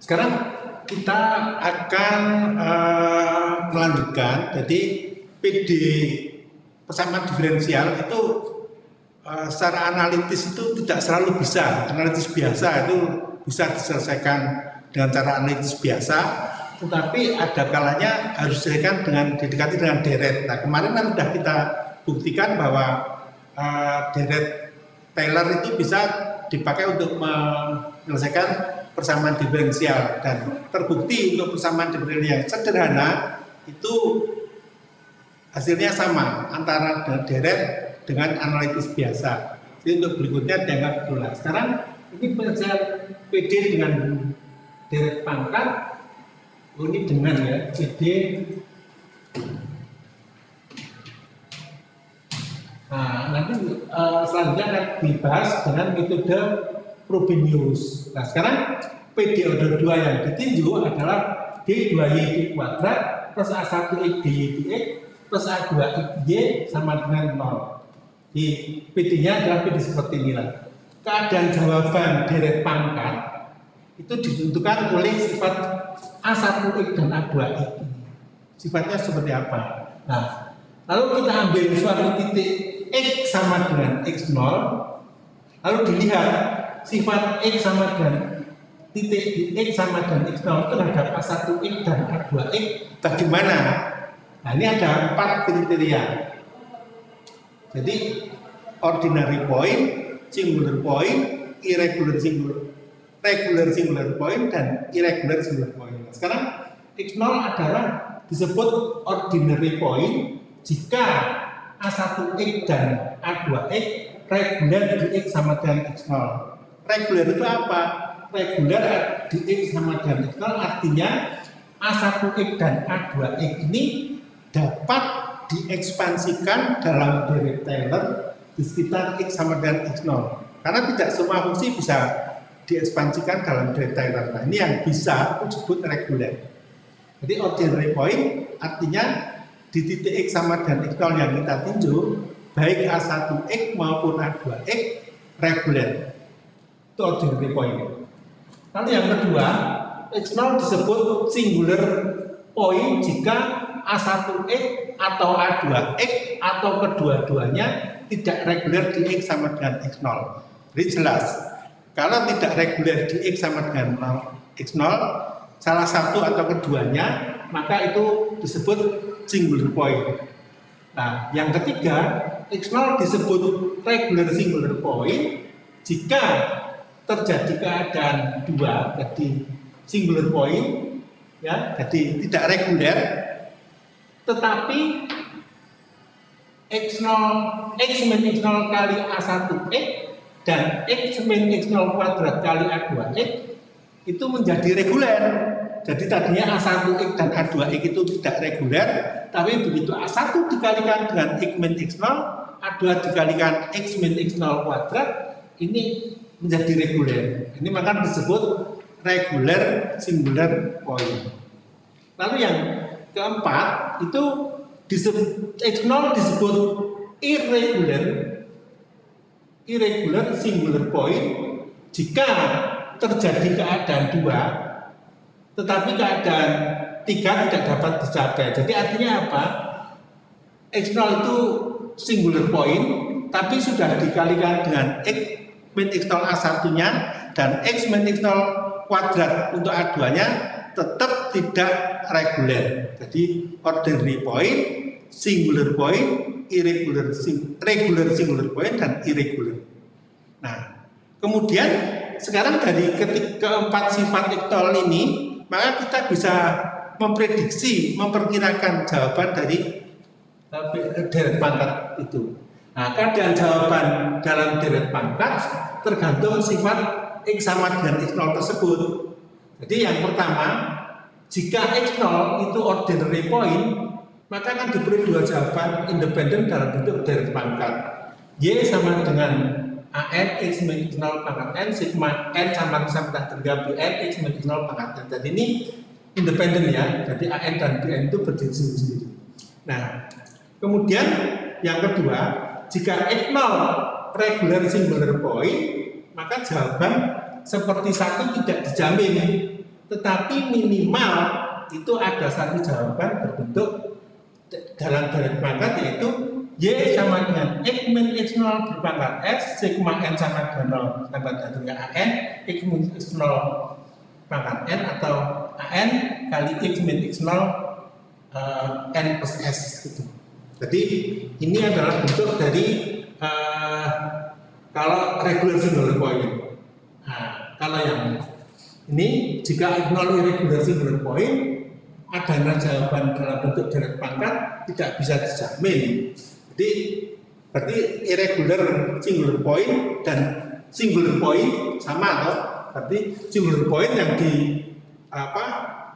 Sekarang kita akan melanjutkan. Jadi PD persamaan diferensial itu secara analitis itu tidak selalu bisa. Analitis biasa itu bisa diselesaikan dengan cara analitis biasa, tetapi ada kalanya harus diselesaikan dengan didekati dengan deret. Nah, kemarin kan sudah kita buktikan bahwa deret Taylor itu bisa dipakai untuk menyelesaikan persamaan diferensial, dan terbukti untuk persamaan diferensial yang sederhana itu hasilnya sama antara deret dengan analitis biasa. Jadi untuk berikutnya dianggap berulang. Sekarang ini penyelesaian PD dengan deret pangkat, ini dengan ya PD. Nah, nanti selanjutnya akan dibahas dengan metode Frobenius. Nah, sekarang PD order 2 yang ditinjau adalah D2Y kuadrat plus A1X DY plus A2XY sama dengan 0. Di PD-nya adalah PD seperti inilah. Keadaan jawaban deret pangkat itu ditentukan oleh sifat A1X dan A2X. Sifatnya seperti apa? Nah, lalu kita ambil suatu titik X sama dengan X0, lalu dilihat sifat X sama dengan titik di X sama dengan X0 terhadap A1X dan A2X bagaimana? Nah, ini ada 4 kriteria. Jadi ordinary point, singular point, regular singular point, dan irregular singular point. Nah, sekarang X0 adalah disebut ordinary point jika A1X dan A2X reguler di X sama dengan X0. Reguler itu apa? Reguler di X sama dengan X0 artinya A1X dan A2X ini dapat diekspansikan dalam deret Taylor di sekitar X sama dengan X0. Karena tidak semua fungsi bisa diekspansikan dalam deret Taylor. Nah, ini yang bisa disebut reguler. Jadi ordinary point artinya di titik X sama dengan X0 yang kita tinjau, baik A1X maupun A2X reguler. Itu ordinary point. Lalu yang kedua, X0 disebut singular point jika A1X atau A2X atau kedua-duanya tidak reguler di X sama dengan X0. Jadi jelas, kalau tidak reguler di X sama dengan X0, salah satu atau keduanya, maka itu disebut singular point. Nah, yang ketiga, X0 disebut regular singular point jika terjadi keadaan dua, jadi singular point, ya, jadi tidak reguler, tetapi X0 X min X0 kali A1X dan X min X0 kuadrat kali A2X itu menjadi reguler. Jadi tadinya A1X dan A2X itu tidak reguler, tapi begitu A1 dikalikan dengan X min X0, A2 dikalikan X min X0 kuadrat, ini menjadi reguler. Ini maka disebut regular singular point. Lalu yang keempat itu X0 disebut irregular singular point jika terjadi keadaan dua, tetapi keadaan tiga tidak dapat dicapai. Jadi artinya apa? X0 itu singular point, tapi sudah dikalikan dengan X min X0 A1-nya dan X min X0 kuadrat untuk A2-nya tetap tidak reguler. Jadi ordinary point, singular point, regular singular point, dan irregular. Nah, kemudian sekarang dari keempat sifat X0 ini, maka kita bisa memprediksi, memperkirakan jawaban dari deret pangkat itu. Nah, keadaan jawaban dalam deret pangkat tergantung sifat X sama dengan X0 tersebut. Jadi yang pertama, jika X0 itu ordinary point, maka akan diberi dua jawaban independen dalam bentuk deret pangkat. Y sama dengan AN X min X0 pangkat N, sigma N sama dengan BN X min X0 pangkat N. Jadi ini independen ya, jadi AN dan BN itu berdiri sendiri. Nah, kemudian yang kedua, jika X0 regular singular point, maka jawaban seperti satu tidak dijamin. tetapi minimal itu ada satu jawaban berbentuk dalam deret pangkat, yaitu Y sama dengan X min X0 berpangkat S, sigma N sama dengan 0 tambah dahulu AN, X min X0 pangkat N atau AN kali X min X0 N plus S gitu. Jadi ini adalah bentuk dari kalau regular singular point. Nah, kalau yang ini jika X0 irregular singular point, adanya jawaban dalam bentuk deret pangkat tidak bisa dijamin. Jadi berarti irregular singular point dan singular point sama, atau berarti singular point yang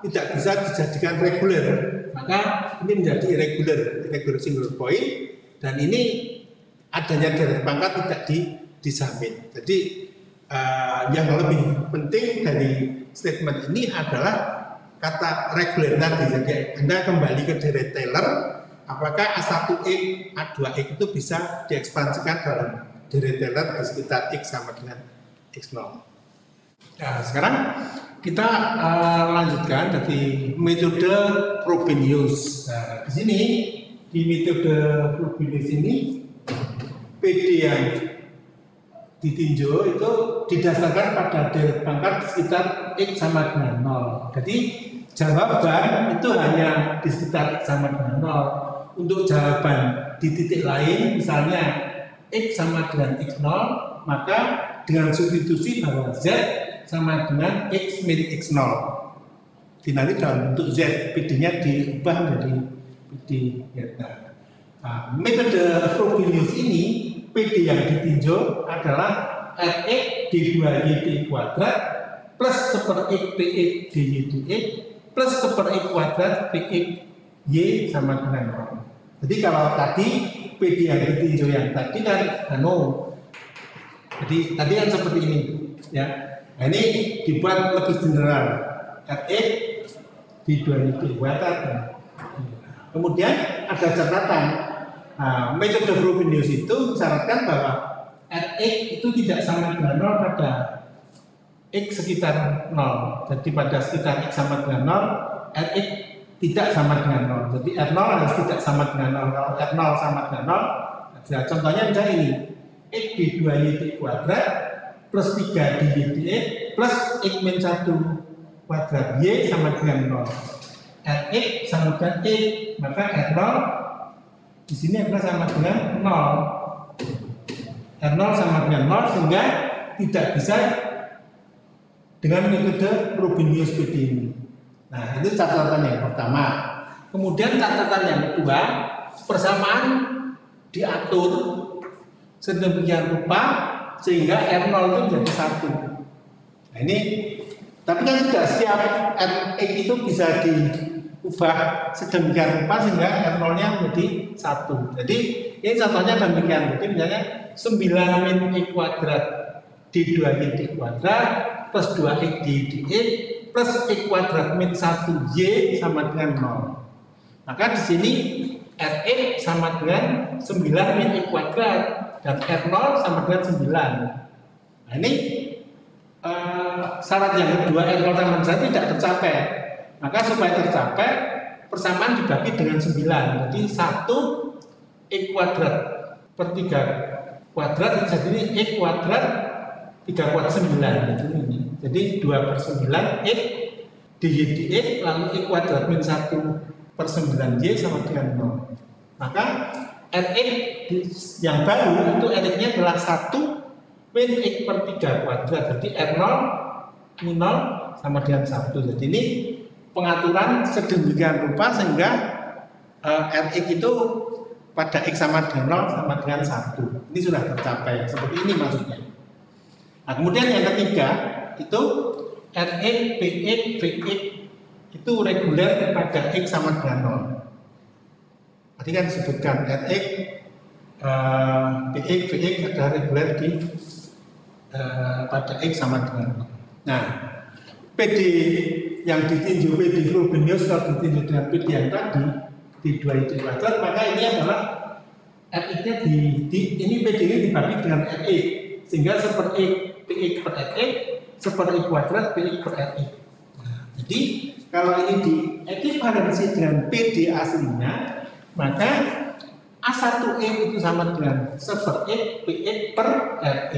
tidak bisa dijadikan regular, maka ini menjadi irregular singular point, dan ini adanya deret pangkat tidak dijamin. Jadi yang lebih penting dari statement ini adalah kata regular tadi. Jadi Anda kembali ke deret Taylor, apakah A1X, A2X itu bisa diekspansikan dalam deret Taylor di sekitar X sama dengan X0. Nah, sekarang kita lanjutkan dari metode Frobenius. Nah, di sini di metode Frobenius ini PD yang ditinjau itu didasarkan pada deret pangkat sekitar X sama dengan 0. Jadi jawaban itu hanya di sekitar X sama dengan 0. Untuk jawaban di titik lain, misalnya X sama dengan X0, maka dengan substitusi bahwa Z sama dengan X min X0. Nanti dalam bentuk Z, PD-nya diubah menjadi PD. Nah, metode Frobenius ini, PD yang ditinjau adalah Rx d2YD kuadrat plus 1/X Px dy/dx plus 1/X kuadrat Px y sama dengan 0. Jadi kalau tadi PD yang ditinjau yang tadi kan jadi tadi kan seperti ini ya. Nah, ini dibuat lebih general, Rx d2YD kuadrat. Kemudian ada catatan. Nah, metode Frobenius itu mensyaratkan bahwa Rx itu tidak sama dengan 0 pada X sekitar 0. Jadi pada sekitar X sama dengan 0, Rx tidak sama dengan 0. Jadi R0 harus tidak sama dengan 0. Kalau R0 sama dengan 0, nah, contohnya misalnya ini, X d2YD kuadrat plus 3 dy/dx plus X min 1 kuadrat Y sama dengan 0. Rx sama dengan X, maka R0 di sini adalah sama dengan 0. R0 sama dengan 0 sehingga tidak bisa dengan metode Frobenius PD ini. Nah, itu catatan yang pertama. Kemudian catatan yang kedua, persamaan diatur sedemikian rupa sehingga R0 itu menjadi 1. Nah, ini tapi kan tidak setiap Rx itu bisa diubah sedemikian rupa sehingga R0-nya menjadi 1. Jadi ini contohnya demikian. Jadi misalnya 9 min X kuadrat d2YD kuadrat plus 2X dy/dx plus X kuadrat min 1Y sama dengan 0. Maka di sini Rx sama dengan 9 min X kuadrat dan R0 sama dengan 9. Nah, ini syarat yang kedua, R0 sama dengan 1 tidak tercapai. Maka supaya tercapai, persamaan dibagi dengan 9. Jadi 1 X kuadrat per 3 kuadrat jadi X kuadrat 3 kuadrat 9 ini. Jadi 2/9 X dy/dx lalu X kuadrat min 1/9 Y sama dengan 0. Maka Rx yang baru itu Rx-nya adalah 1 min X per 3 kuadrat. Jadi R0 min 0 sama dengan 1. Jadi ini pengaturan sedemikian rupa sehingga Rx itu pada X sama dengan 0 sama dengan 1. Ini sudah tercapai, seperti ini maksudnya. Nah, kemudian yang ketiga itu Rx, Px, Vx itu reguler pada X sama dengan 0. Tadi kan disebutkan Rx, Px, Vx adalah reguler pada X sama dengan 0. Nah, PD yang ditinjau PD Frobenius kalau ditinjau dengan PD yang tadi di 2 kuadrat, maka ini adalah Rx-nya ini PD ini dibagi dengan Rx sehingga seperti Px per Rx seperti kuadrat Px per Rx. Nah, Jadi kalau ini diekuivalensi dengan PD aslinya, maka A1X itu sama dengan 1/X PX per RX.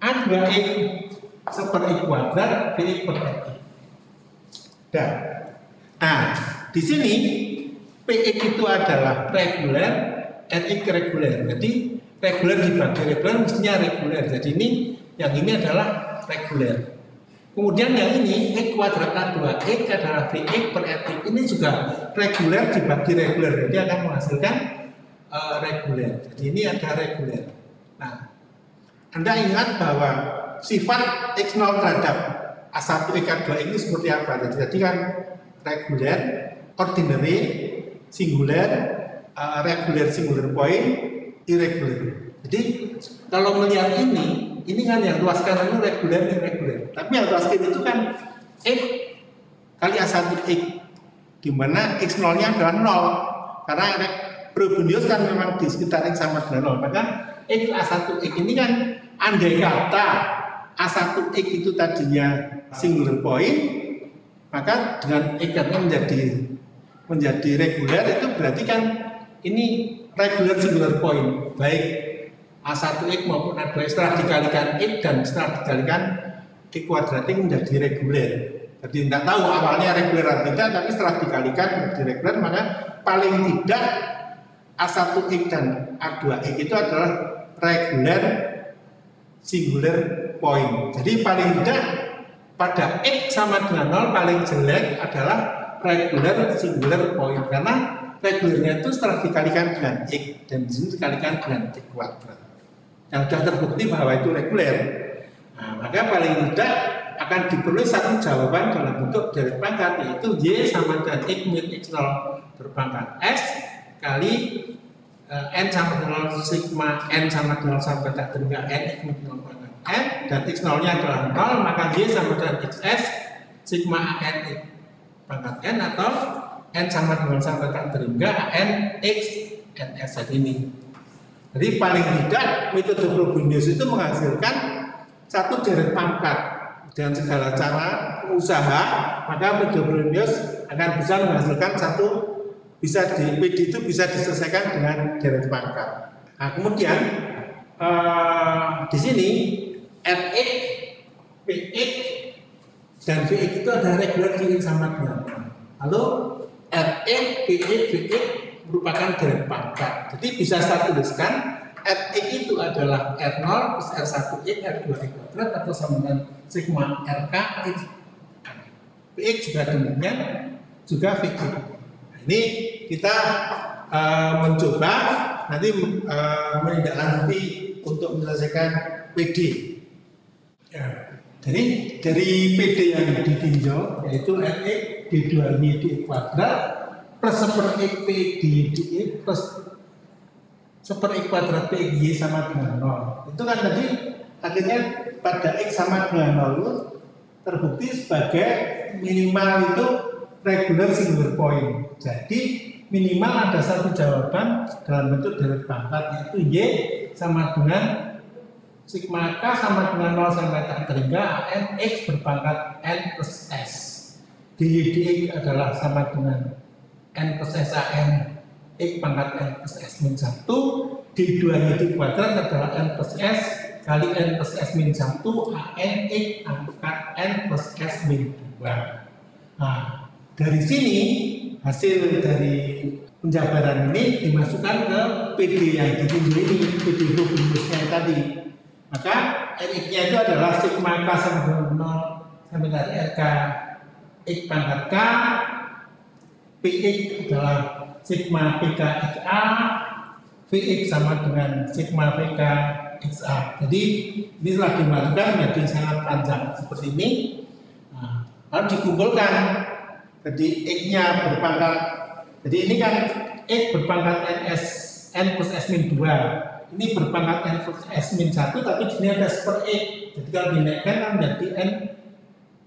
A2X 1/X kuadrat PX per RX. Nah, di sini PX itu adalah reguler, RX reguler. Jadi reguler dibagi reguler mestinya reguler. Jadi yang ini adalah reguler. Kemudian yang ini X kuadrat A2X adalah VX per RX. Ini juga reguler dibagi reguler. Jadi akan menghasilkan reguler. Jadi ini ada reguler. Nah, Anda ingat bahwa sifat X0 terhadap A1X A2X ini seperti apa? Jadi kan reguler, ordinary, singular, regular singular point, irregular. Jadi kalau melihat ini kan yang ruas kanan itu reguler, irregular. Tapi yang ruas kiri itu kan X kali A1X, di mana X0-nya adalah 0. Karena Frobenius kan memang di sekitar X sama dengan 0. Maka X A1X ini kan andai kata A1X itu tadinya singular point, maka dengan X-nya menjadi reguler, itu berarti kan ini regular singular point, baik A1X maupun A2X setelah dikalikan X dan setelah dikalikan X kuadratik menjadi reguler. Jadi tidak tahu awalnya reguler atau tidak, tapi setelah dikalikan menjadi reguler, maka paling tidak A1X dan A2X itu adalah regular singular point. Jadi paling tidak pada X sama dengan 0 paling jelek adalah regular singular point, karena regulernya itu setelah dikalikan dengan X dan di sini dikalikan dengan X kuadrat. Yang sudah terbukti bahwa itu reguler. Nah, maka paling tidak akan diperoleh satu jawaban dalam bentuk deret pangkat, yaitu Y sama dengan X min X0 berpangkat S kali N sama dengan sigma N sama dengan sampai tak terhingga N X min 0 pangkat N, dan X0 nya adalah 0, maka Y sama dengan XS sigma N X pangkat N, atau N sama dengan sampai tak terhingga N X NS ini. Jadi paling tidak metode Frobenius itu menghasilkan satu deret pangkat dengan segala cara usaha, maka metode Frobenius akan bisa menghasilkan PD itu bisa diselesaikan dengan deret pangkat. Nah, kemudian di sini Rx, Px, dan Vx itu ada reguler di X sama dengan 0. Lalu Rx, Px, Vx merupakan deret pangkat. Jadi bisa saya tuliskan Rx itu adalah R0 plus R1X R2X kuadrat atau sama dengan sigma RK X. Px juga demikian, juga Vx. Nah, ini kita mencoba nanti menindaklanjuti untuk menyelesaikan PD. Ya. Jadi dari PD yang ditinjau yaitu Rx D2Y dx kuadrat plus 1/X PX dx plus 1/X kuadrat PX Y sama dengan 0. Itu kan tadi akhirnya pada X sama dengan 0 terbukti sebagai minimal itu regular singular point. Jadi minimal ada satu jawaban dalam bentuk deret pangkat, yaitu Y sama dengan sigma K sama dengan 0 sampai tak terhingga N X berpangkat N plus S. Dy dx adalah sama dengan N plus S AN X pangkat N plus S min 1. D2Y dx kuadrat adalah N plus S kali N plus S min 1 AN X pangkat N plus S min 2. Nah, dari sini hasil dari penjabaran ini dimasukkan ke PD yang ditunjuk ini, PD Frobeniusnya tadi. Maka Rx-nya itu adalah sigma K sama dengan 0 sampai dari RK X pangkat K, Px adalah sigma PK XA, Vx sama dengan sigma PK XA. Jadi ini telah dimasukkan menjadi sangat panjang seperti ini. Nah, lalu dikumpulkan. Jadi X-nya berpangkat, jadi ini kan X berpangkat N plus S min 2. Ini berpangkat N plus S min 1, tapi di sini ada super X. Jadi kalau dinaikkan kan menjadi N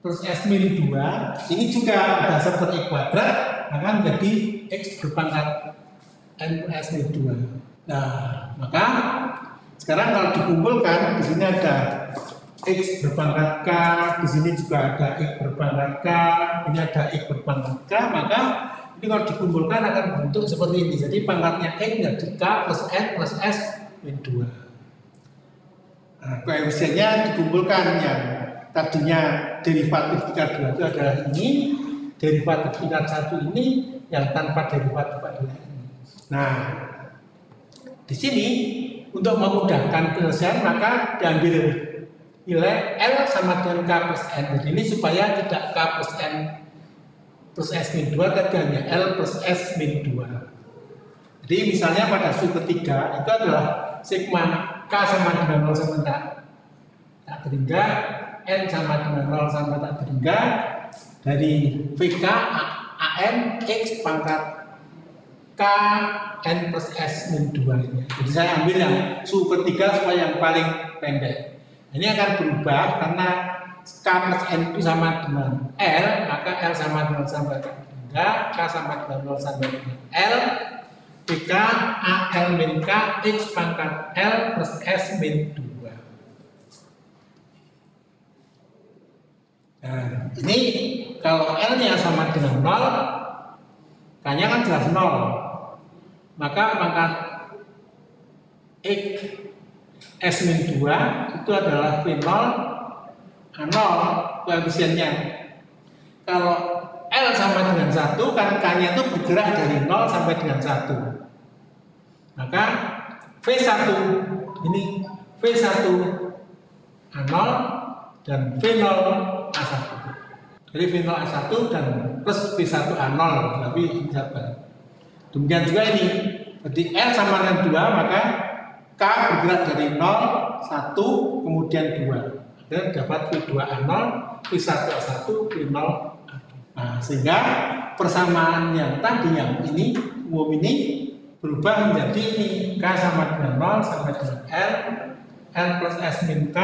plus S min 2. Ini juga ada super X kuadrat, maka menjadi X berpangkat N plus S min 2. Nah, maka sekarang kalau dikumpulkan, di sini ada X berpangkat K, di sini juga ada X berpangkat K, ini ada X berpangkat K, maka ini kalau dikumpulkan akan bentuk seperti ini. Jadi pangkatnya X menjadi K plus N plus S min 2. Nah, koefisiennya dikumpulkan yang tadinya derivatif tingkat 2 itu adalah ini, derivatif tingkat 1 ini, yang tanpa derivatif adalah ini. Nah, di sini untuk memudahkan penyelesaian maka diambil nilai L sama dengan K plus N. Jadi ini supaya tidak K plus N plus S min 2, tapi hanya L plus S min 2. Jadi misalnya pada su ketiga itu adalah sigma K sama dengan 0 sampai tak terhingga, N sama dengan 0 sampai tak terhingga, dari VK AN X pangkat K N plus S min 2 ini. Jadi saya ambil yang su ketiga supaya yang paling pendek. Ini akan berubah karena K plus N itu sama dengan L, maka L sama dengan 0 sampai tak terhingga, K sama dengan 0 sampai dengan L, VK AL min K X pangkat L plus S min 2. Nah, ini kalau L-nya sama dengan 0, K-nya kan jelas 0. Maka pangkat X S min 2 itu adalah V0 A0 koefisiennya. Kalau L sama dengan 1, kan K-nya itu bergerak dari 0 sampai dengan 1. Maka V1 ini V1 A0 dan V0 A1. Jadi V0 A1 dan plus V1 A0, tapi ini sabar. Demikian juga ini. Jadi L sama dengan 2, maka K bergerak dari 0, 1, kemudian 2. Dan dapat V2 A0, V1 A1, V0 A2. Nah, sehingga persamaan yang tadi yang ini, umum ini berubah menjadi ini. K sama dengan 0 sampai dengan L, L plus S min K,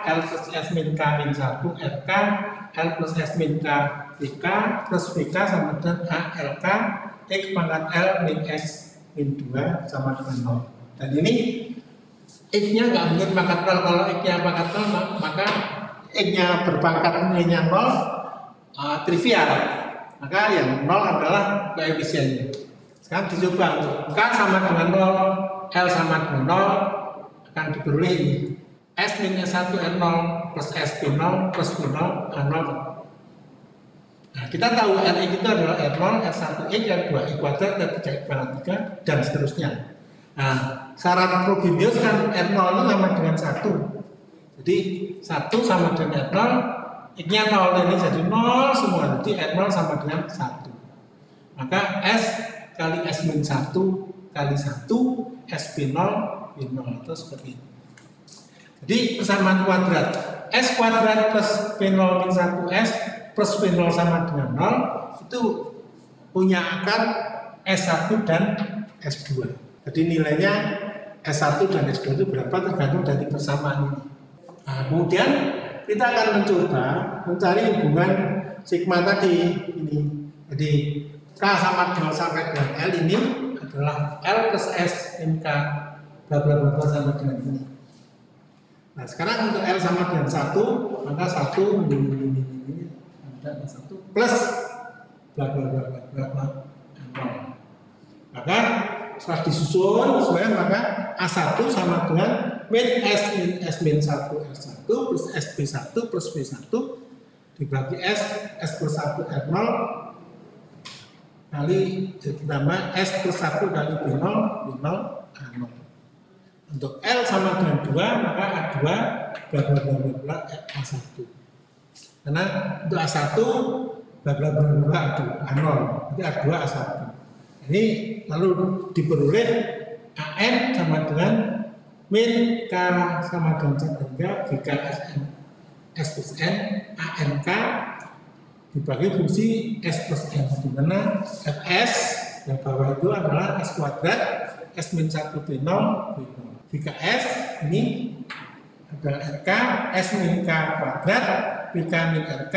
L plus S min K min 1, RK, L plus S min K, VK, plus VK sama dengan ALK, X pangkat L min S min 2 sama dengan 0. Dan ini X-nya nggak mungkin pangkat 0. Kalau X-nya pangkat 0, maka X-nya berpangkat nilainya 0, trivial. Maka yang 0 adalah koefisiennya. Sekarang dicoba, K sama dengan 0, L sama dengan 0, akan diperoleh ini. S min S1 N0 plus S P0 plus P0 A0. Nah, kita tahu RX itu adalah R0, R1X, R2, X kuadrat, R3, X pangkat 3, dan seterusnya. Nah, syarat Frobenius kan R0 itu sama dengan 1. Jadi 1 sama dengan R0, X-nya 0, ini jadi 0 semua. Jadi R0 sama dengan 1. Maka S kali S min 1 kali 1, SP0, P0, itu seperti ini. Jadi persamaan kuadrat S kuadrat plus P0 min 1S plus P0 sama dengan 0 itu punya akar S1 dan S2. Jadi nilainya S1 dan S2 itu berapa tergantung dari persamaan ini. Nah, kemudian kita akan mencoba mencari hubungan sigma tadi ini. Jadi K sama dengan sampai dengan L ini adalah L plus S min K bla bla bla sama dengan ini. Nah, sekarang untuk L sama dengan 1, maka 1 ini ada 1 plus bla bla bla bla bla bla 0. Maka setelah disusun sesuai, maka A1 sama dengan min S min 1 R1 plus SP1 plus P1 dibagi S plus 1 R0 kali ditambah S plus 1 kali B0 A0. Untuk L sama dengan 2, maka A2 bla bla bla bla bla A1. Karena untuk A1 bla bla bla bla A0, jadi A2 A1. Ini lalu diperoleh AN sama dengan min K sama dengan 1 VK S plus N ANK dibagi fungsi S plus N, di mana Fs yang bawah itu adalah S kuadrat S min 1 B0 VKS ini adalah RK S min K kuadrat VK min RK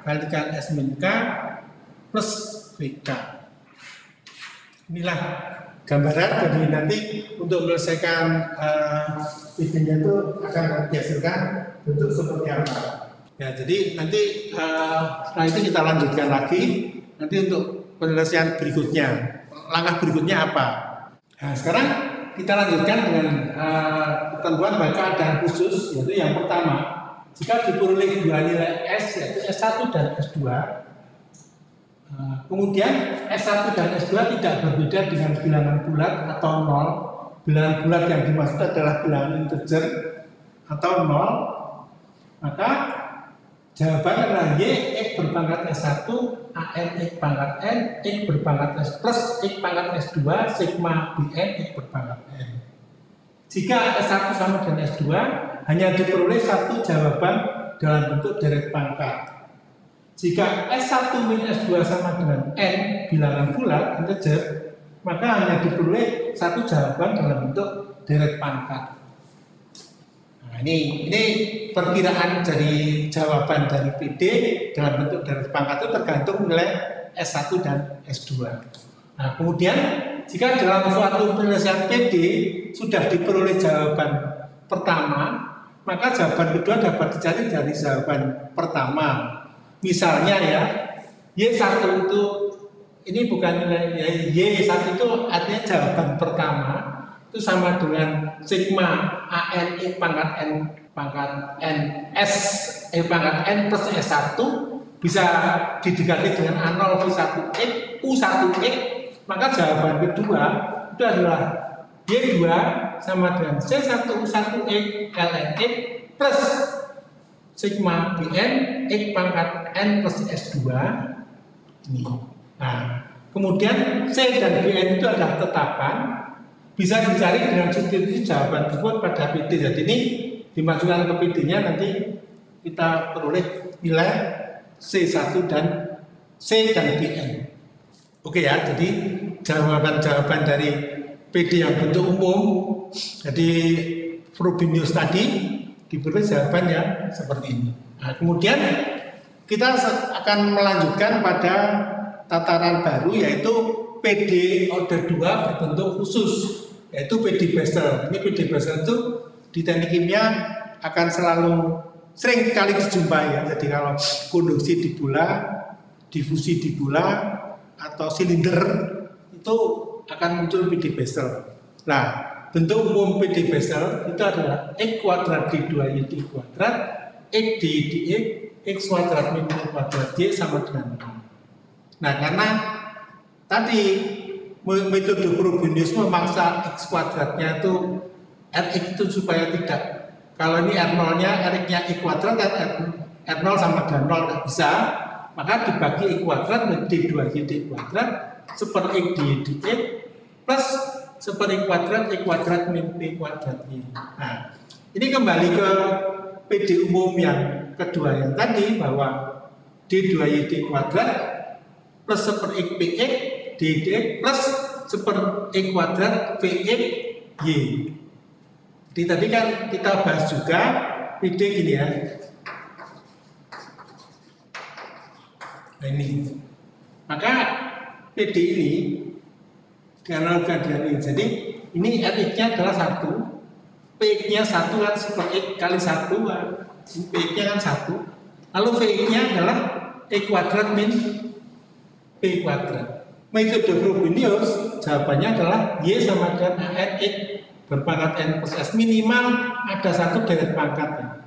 kalikan S min K plus VK. Inilah gambaran. Jadi nanti untuk menyelesaikan PD-nya itu akan dihasilkan bentuk seperti apa. Ya, jadi nanti setelah itu kita lanjutkan lagi nanti untuk penyelesaian berikutnya. Langkah berikutnya apa? Nah, sekarang kita lanjutkan dengan ketentuan pada keadaan khusus, yaitu yang pertama, jika diperoleh dua nilai S, yaitu S1 dan S2, kemudian S1 dan S2 tidak berbeda dengan bilangan bulat atau nol. Bilangan bulat yang dimaksud adalah bilangan integer atau nol, maka jawaban adalah Y X berpangkat S1 AN X pangkat N X berpangkat S plus X pangkat S2 sigma BN X berpangkat N. Jika S1 sama dengan S2 hanya diperoleh satu jawaban dalam bentuk deret pangkat. Jika S1 min S2 sama dengan N bilangan bulat integer, maka hanya diperoleh satu jawaban dalam bentuk deret pangkat. Nah, ini perkiraan dari jawaban dari PD dalam bentuk deret pangkat itu tergantung nilai S1 dan S2. Nah, kemudian jika dalam suatu penyelesaian PD sudah diperoleh jawaban pertama, maka jawaban kedua dapat dicari dari jawaban pertama. Misalnya ya, Y1 itu ini bukan nilai Y1 itu artinya jawaban pertama itu sama dengan sigma AN X pangkat N S pangkat N plus S1 bisa didekati dengan A0 V1X U1X, maka jawaban kedua itu adalah Y2 sama dengan C1 U1X ln X plus sigma Bn X pangkat N plus S2 ini. Nah, kemudian C dan Bn itu adalah tetapan, bisa dicari dengan substitusi jawaban tersebut pada PD. Jadi ini dimasukkan ke PD-nya, nanti kita peroleh nilai C1 dan C dan Bn. Oke ya, jadi jawaban-jawaban dari PD yang bentuk umum, jadi Frobenius tadi diberi jawaban yang seperti ini. Nah, kemudian kita akan melanjutkan pada tataran baru, yaitu PD order 2 berbentuk khusus, yaitu PD Bessel. Ini PD Bessel itu di teknik kimia akan selalu sering kali dijumpai ya. Jadi kalau konduksi di bola, difusi di bola, atau silinder itu akan muncul PD Bessel. Nah, bentuk umum PD Bessel itu adalah X kuadrat D2Y D kuadrat X D dx X kuadrat min X kuadrat Y sama dengan 0. Nah, karena tadi metode Frobenius memaksa X kuadratnya itu Rx itu supaya tidak, kalau ini R0-nya, Rx-nya X kuadrat kan R0 sama dengan 0 tidak bisa, maka dibagi X kuadrat menjadi D2Y D kuadrat seper X D dx plus seper X kuadrat min P kuadrat Y. Nah, ini kembali ke PD umum yang kedua yang tadi, bahwa D2Y D kuadrat plus seper X PX D dx plus seper X kuadrat VX Y. Jadi tadi kan kita bahas juga PD gini ya. Nah ini, maka PD ini dianalogikan dengan ini. Jadi ini Rx-nya adalah 1, Px-nya 1 kan seper X kali 1, Px-nya kan 1, lalu Vx-nya adalah X kuadrat min P kuadrat. Metode Frobenius jawabannya adalah Y sama dengan AN X berpangkat N plus S, minimal ada satu deret pangkatnya.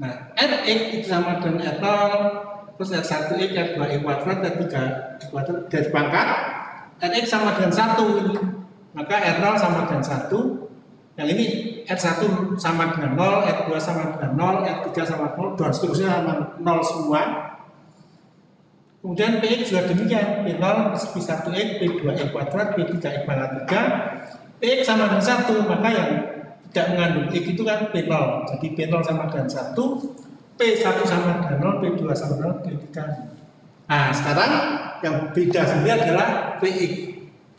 Nah, Rx itu sama dengan R0 plus R1 X, R2 X kuadrat, R3 X kuadrat deret pangkat. Rx sama dengan 1, maka R0 sama dengan 1, yang ini R1 sama dengan 0, R2 sama dengan 0, R3 sama 0, dan seterusnya sama 0 semua. Kemudian Px juga demikian, P0 plus P1X, P2X kuadrat, P3X pangkat 3, Px sama dengan 1, maka yang tidak mengandung X itu kan P0, jadi P0 sama dengan 1, P1 sama dengan 0, P2 sama dengan 0, P3. Nah, sekarang yang beda sendiri adalah Px.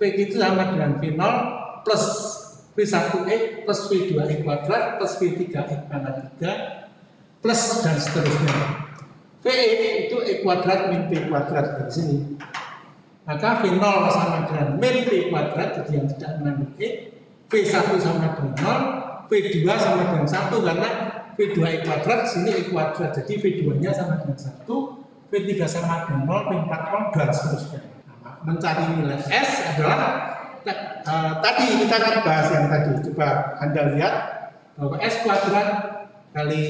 Px itu sama dengan P0 plus P1X plus P2X kuadrat plus P3X pangkat 3 plus dan seterusnya. Px itu X kuadrat min P kuadrat dari sini. maka V0 sama dengan min P kuadrat, jadi yang tidak mengandung E. V1 sama dengan 0, V2 sama dengan 1 karena V2E kuadrat, sini E kuadrat, jadi V2 nya sama dengan 1, V3 sama dengan 0, V4 0, dan seterusnya. Nah, mencari nilai S adalah tadi kita akan bahas yang tadi, coba Anda lihat bahwa S kuadrat kali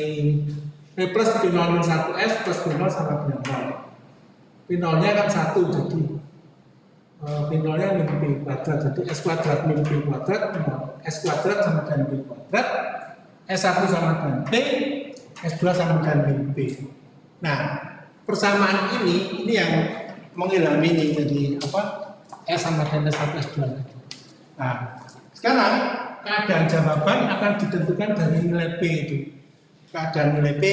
P plus P0 min 1S plus P0 sama dengan 0. P0 nya kan 1, jadi P0 nya min P kuadrat, jadi S kuadrat min P kuadrat, S kuadrat sama dengan P kuadrat, S1 sama dengan P, S2 sama dengan min P. Nah, persamaan ini yang mengilhami ini, jadi apa? S sama dengan S1, S2. Nah, sekarang keadaan jawaban akan ditentukan dari nilai P itu. Keadaan nilai P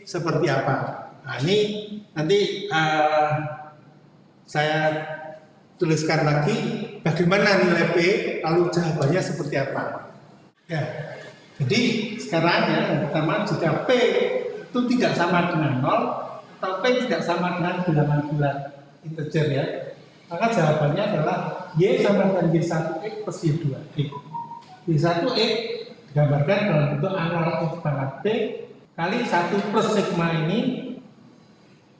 seperti apa? Nah, ini nanti saya tuliskan lagi bagaimana nilai P, lalu jawabannya seperti apa. Ya, jadi sekarang ya, yang pertama jika P itu tidak sama dengan 0 atau P tidak sama dengan bilangan bulat integer ya, maka jawabannya adalah Y sama dengan Y1X plus Y2X. Y1X digambarkan dalam bentuk A0X pangkat P kali 1 plus sigma ini,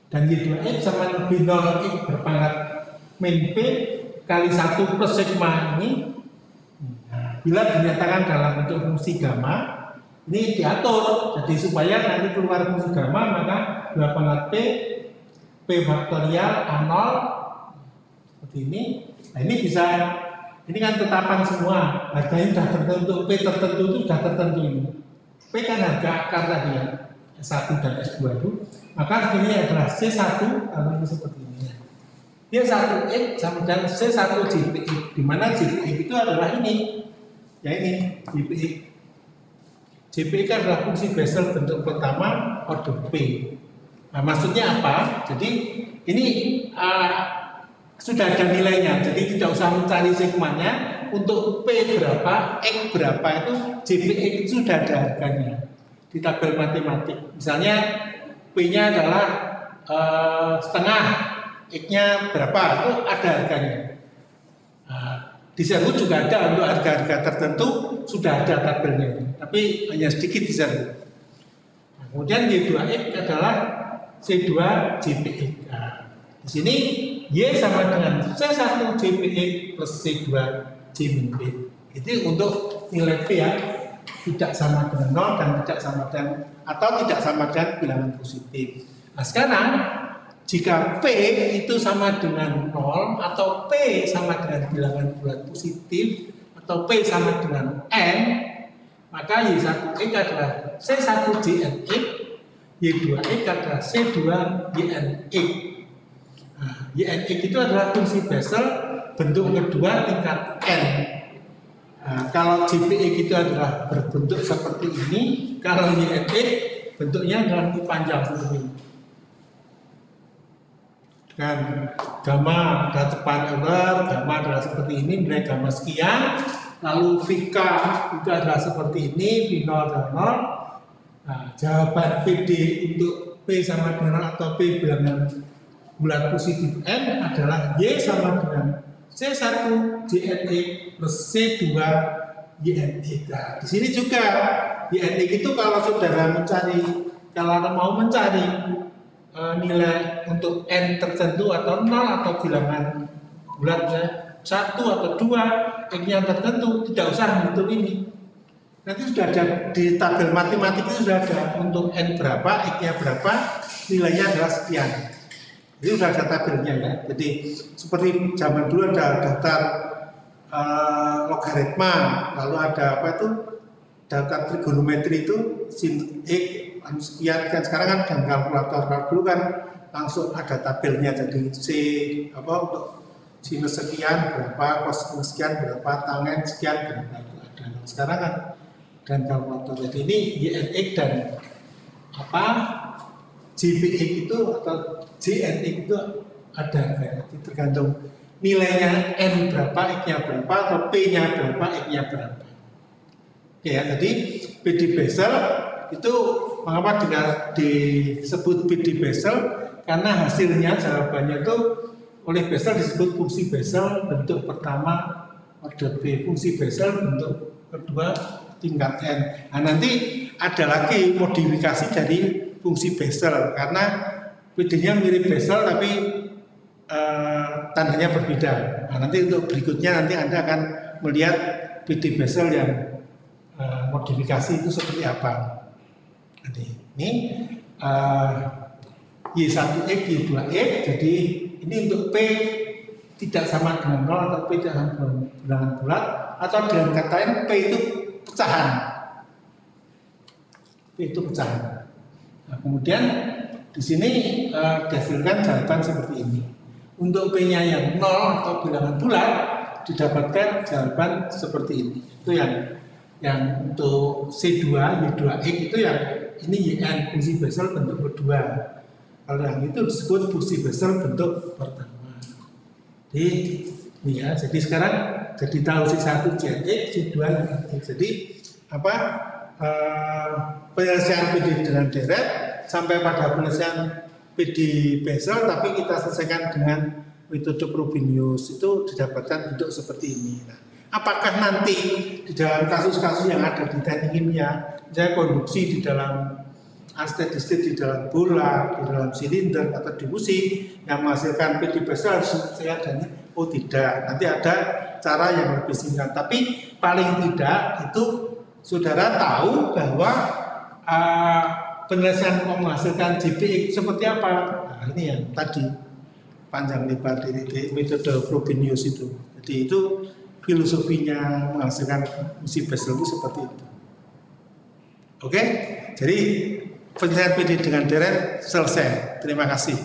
dan Y2X sama dengan B0X berpangkat min P kali 1 plus sigma ini. Nah, bila dinyatakan dalam bentuk fungsi gamma, ini diatur, jadi supaya nanti keluar fungsi gamma, maka 2 pangkat P faktorial A0 seperti ini. Nah, ini bisa, ini kan tetapan semua, harganya sudah tertentu, P tertentu itu sudah tertentu ini. P kan harga akar tadi ya, S1 dan S2 itu, maka ini adalah C1, atau ini seperti ini. Y1X sama dengan C1 JPX, di mana JPX itu adalah ini, ya ini JPX. JPX adalah fungsi Bessel bentuk pertama order P. Nah, maksudnya apa? Jadi ini sudah ada nilainya, jadi tidak usah mencari sigmanya. Untuk P berapa, X berapa itu JPX itu sudah ada harganya di tabel matematik. Misalnya P-nya adalah setengah, X-nya berapa, itu ada harganya. Nah, di Serwut juga ada untuk harga-harga tertentu sudah ada tabelnya, tapi hanya sedikit di Serwut. Nah, kemudian Y2X adalah C2 JPX. Nah, di sini Y sama dengan C1 JPX plus C2 J min P. Itu untuk nilai P ya, tidak sama dengan 0 dan tidak sama dengan, atau tidak sama dengan bilangan positif. Nah, sekarang jika P itu sama dengan 0 atau P sama dengan bilangan bulat positif atau P sama dengan N, maka Y1X adalah C1 JNX, Y2X adalah C2 YNX. Nah, YNX itu adalah fungsi Bessel bentuk kedua tingkat N. Nah, kalau JPX itu adalah berbentuk seperti ini, kalau YNX bentuknya adalah panjang seperti ini. Dengan gamma ada cepat Euler, gamma adalah seperti ini, nilai gamma sekian, lalu VK itu adalah seperti ini, V0 dan 0. Nah, jawaban PD untuk P sama dengan atau P bilangan bulat positif N adalah Y sama dengan C1 JNX plus C2 YNX. Nah, di sini juga YNX itu kalau saudara mencari, kalau mau mencari nilai untuk N tertentu atau 0 atau bilangan bulatnya 1 atau 2 X yang tertentu, tidak usah menghitung ini. Nanti sudah ada di tabel matematik itu sudah ada untuk N berapa, X-nya berapa, nilainya adalah sekian. Ini sudah ada tabelnya ya. Jadi seperti zaman dulu ada daftar logaritma, lalu ada apa itu daftar trigonometri itu sin X sekian kan. Sekarang kan dengan kalkulator, kalau dulu kan langsung ada tabelnya, jadi C apa untuk sinus sekian berapa, kosinus sekian berapa, tangen sekian berapa itu ada. Sekarang kan dan kalkulator. Jadi ini YNX dan apa JPX itu atau JNX itu ada harganya, tergantung nilainya N berapa, X-nya berapa, atau P-nya berapa, X-nya berapa. Oke ya, jadi PD Bessel itu mengapa disebut PD Bessel? Karena hasilnya jawabannya itu oleh Bessel disebut fungsi Bessel bentuk pertama order B, fungsi Bessel bentuk kedua tingkat n. Nah, nanti ada lagi modifikasi dari fungsi Bessel karena PD-nya mirip Bessel tapi tandanya berbeda. Nah, nanti untuk berikutnya nanti Anda akan melihat PD Bessel yang modifikasi itu seperti apa. Nanti ini Y1X, Y2X, jadi ini untuk P tidak sama dengan 0 atau P tidak sama dengan bilangan bulat, atau dengan kata lain P itu pecahan. P itu pecahan. Nah, kemudian di sini dihasilkan jawaban seperti ini. Untuk P-nya yang 0 atau bilangan bulat didapatkan jawaban seperti ini. Itu yang untuk C2, Y2X itu yang ini YN fungsi Bessel bentuk kedua. Kalau yang itu disebut fungsi Bessel bentuk pertama. Jadi ini ya, jadi sekarang jadi tahu C1 ZX, C2 ZX. Jadi apa penyelesaian PD dengan deret sampai pada penyelesaian PD Bessel, tapi kita selesaikan dengan metode Frobenius itu didapatkan bentuk seperti ini. Nah, apakah nanti di dalam kasus-kasus yang ada di teknik kimia, misalnya konduksi di dalam anestesistit di dalam bola, di dalam silinder atau difusi yang menghasilkan PD Bessel harus selesaikan? Oh tidak, nanti ada cara yang lebih singkat. Tapi paling tidak itu saudara tahu bahwa penyelesaian menghasilkan JPX seperti apa. Nah, ini yang tadi panjang lebar dari metode Frobenius itu. Jadi itu filosofinya menghasilkan fungsi Bessel itu seperti itu. Oke, jadi penyelesaian PD dengan deret selesai. Terima kasih.